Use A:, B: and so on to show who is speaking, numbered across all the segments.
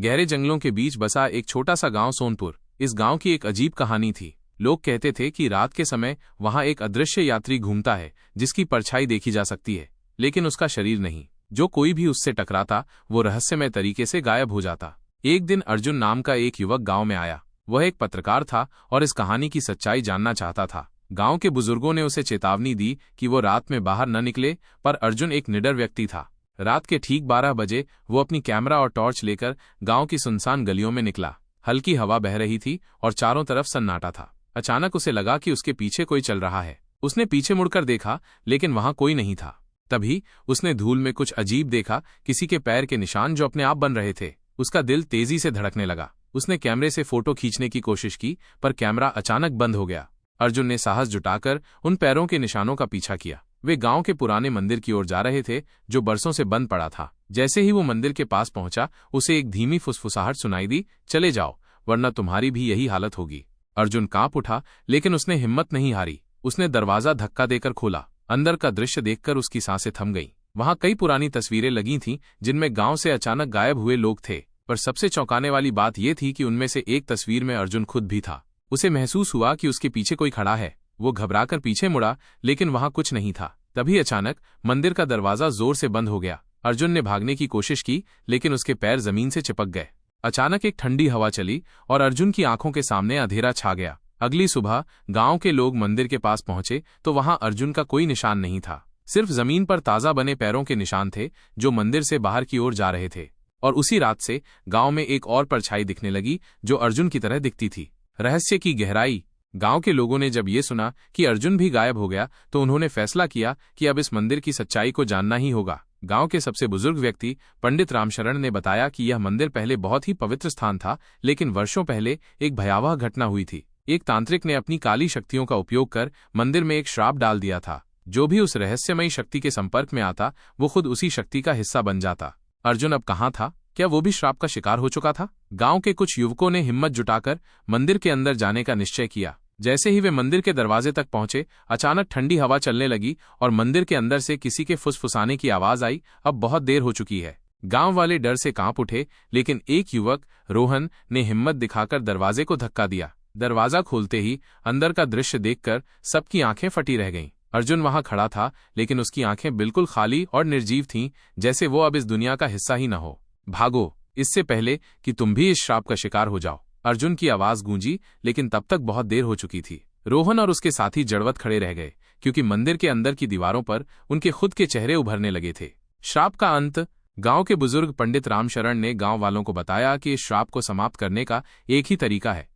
A: गहरे जंगलों के बीच बसा एक छोटा सा गांव सोनपुर। इस गांव की एक अजीब कहानी थी। लोग कहते थे कि रात के समय वहां एक अदृश्य यात्री घूमता है जिसकी परछाई देखी जा सकती है, लेकिन उसका शरीर नहीं। जो कोई भी उससे टकराता वो रहस्यमय तरीके से गायब हो जाता। एक दिन अर्जुन नाम का एक युवक गांव में आया। वह एक पत्रकार था और इस कहानी की सच्चाई जानना चाहता था। गांव के बुजुर्गों ने उसे चेतावनी दी कि वो रात में बाहर न निकले, पर अर्जुन एक निडर व्यक्ति था। रात के ठीक 12 बजे वो अपनी कैमरा और टॉर्च लेकर गांव की सुनसान गलियों में निकला। हल्की हवा बह रही थी और चारों तरफ सन्नाटा था। अचानक उसे लगा कि उसके पीछे कोई चल रहा है। उसने पीछे मुड़कर देखा, लेकिन वहां कोई नहीं था। तभी उसने धूल में कुछ अजीब देखा, किसी के पैर के निशान जो अपने आप बन रहे थे। उसका दिल तेजी से धड़कने लगा। उसने कैमरे से फोटो खींचने की कोशिश की, पर कैमरा अचानक बंद हो गया। अर्जुन ने साहस जुटाकर उन पैरों के निशानों का पीछा किया। वे गांव के पुराने मंदिर की ओर जा रहे थे, जो बरसों से बंद पड़ा था। जैसे ही वो मंदिर के पास पहुंचा, उसे एक धीमी फुसफुसाहट सुनाई दी, चले जाओ, वरना तुम्हारी भी यही हालत होगी। अर्जुन कांप उठा, लेकिन उसने हिम्मत नहीं हारी। उसने दरवाजा धक्का देकर खोला। अंदर का दृश्य देखकर उसकी सांसें थम गईं। वहां कई पुरानी तस्वीरें लगी थीं, जिनमें गांव से अचानक गायब हुए लोग थे। पर सबसे चौंकाने वाली बात यह थी कि उनमें से एक तस्वीर में अर्जुन खुद भी था। उसे महसूस हुआ कि उसके पीछे कोई खड़ा है। वो घबराकर पीछे मुड़ा, लेकिन वहां कुछ नहीं था। तभी अचानक मंदिर का दरवाजा जोर से बंद हो गया। अर्जुन ने भागने की कोशिश की, लेकिन उसके पैर जमीन से चिपक गए। अचानक एक ठंडी हवा चली और अर्जुन की आंखों के सामने अंधेरा छा गया। अगली सुबह गांव के लोग मंदिर के पास पहुंचे तो वहां अर्जुन का कोई निशान नहीं था। सिर्फ जमीन पर ताजा बने पैरों के निशान थे, जो मंदिर से बाहर की ओर जा रहे थे। और उसी रात से गांव में एक और परछाई दिखने लगी, जो अर्जुन की तरह दिखती थी। रहस्य की गहराई। गांव के लोगों ने जब ये सुना कि अर्जुन भी गायब हो गया, तो उन्होंने फैसला किया कि अब इस मंदिर की सच्चाई को जानना ही होगा। गांव के सबसे बुजुर्ग व्यक्ति पंडित रामशरण ने बताया कि यह मंदिर पहले बहुत ही पवित्र स्थान था, लेकिन वर्षों पहले एक भयावह घटना हुई थी। एक तांत्रिक ने अपनी काली शक्तियों का उपयोग कर मंदिर में एक श्राप डाल दिया था। जो भी उस रहस्यमयी शक्ति के संपर्क में आता, वो खुद उसी शक्ति का हिस्सा बन जाता। अर्जुन अब कहाँ था? क्या वो भी श्राप का शिकार हो चुका था? गांव के कुछ युवकों ने हिम्मत जुटाकर मंदिर के अंदर जाने का निश्चय किया। जैसे ही वे मंदिर के दरवाजे तक पहुंचे, अचानक ठंडी हवा चलने लगी और मंदिर के अंदर से किसी के फुसफुसाने की आवाज आई, अब बहुत देर हो चुकी है। गांव वाले डर से कांप उठे, लेकिन एक युवक रोहन ने हिम्मत दिखाकर दरवाजे को धक्का दिया। दरवाजा खोलते ही अंदर का दृश्य देखकर सबकी आंखें फटी रह गईं। अर्जुन वहां खड़ा था, लेकिन उसकी आंखें बिल्कुल खाली और निर्जीव थीं, जैसे वो अब इस दुनिया का हिस्सा ही न हो। भागो, इससे पहले कि तुम भी इस श्राप का शिकार हो जाओ, अर्जुन की आवाज गूंजी, लेकिन तब तक बहुत देर हो चुकी थी। रोहन और उसके साथी जड़वत खड़े रह गए, क्योंकि मंदिर के अंदर की दीवारों पर उनके खुद के चेहरे उभरने लगे थे। श्राप का अंत। गांव के बुजुर्ग पंडित रामशरण ने गांव वालों को बताया कि इस श्राप को समाप्त करने का एक ही तरीका है,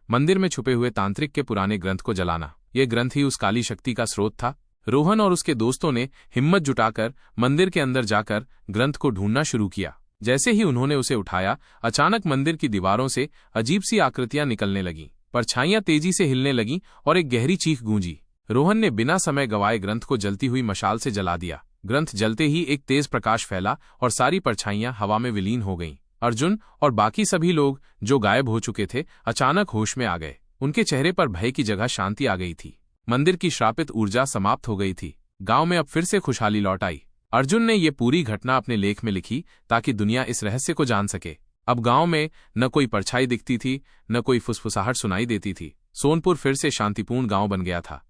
A: मंदिर में छुपे हुए तांत्रिक के पुराने ग्रंथ को जलाना। ये ग्रंथ ही उस काली शक्ति का स्रोत था। रोहन और उसके दोस्तों ने हिम्मत जुटाकर मंदिर के अंदर जाकर ग्रंथ को ढूंढना शुरू किया। जैसे ही उन्होंने उसे उठाया, अचानक मंदिर की दीवारों से अजीब सी आकृतियां निकलने लगीं, परछाइयां तेजी से हिलने लगीं और एक गहरी चीख गूंजी। रोहन ने बिना समय गंवाए ग्रंथ को जलती हुई मशाल से जला दिया। ग्रंथ जलते ही एक तेज प्रकाश फैला और सारी परछाइयां हवा में विलीन हो गईं। अर्जुन और बाकी सभी लोग जो गायब हो चुके थे, अचानक होश में आ गए। उनके चेहरे पर भय की जगह शांति आ गई थी। मंदिर की श्रापित ऊर्जा समाप्त हो गई थी। गांव में अब फिर से खुशहाली लौट आई। अर्जुन ने ये पूरी घटना अपने लेख में लिखी, ताकि दुनिया इस रहस्य को जान सके। अब गांव में न कोई परछाई दिखती थी, न कोई फुसफुसाहट सुनाई देती थी। सोनपुर फिर से शांतिपूर्ण गांव बन गया था।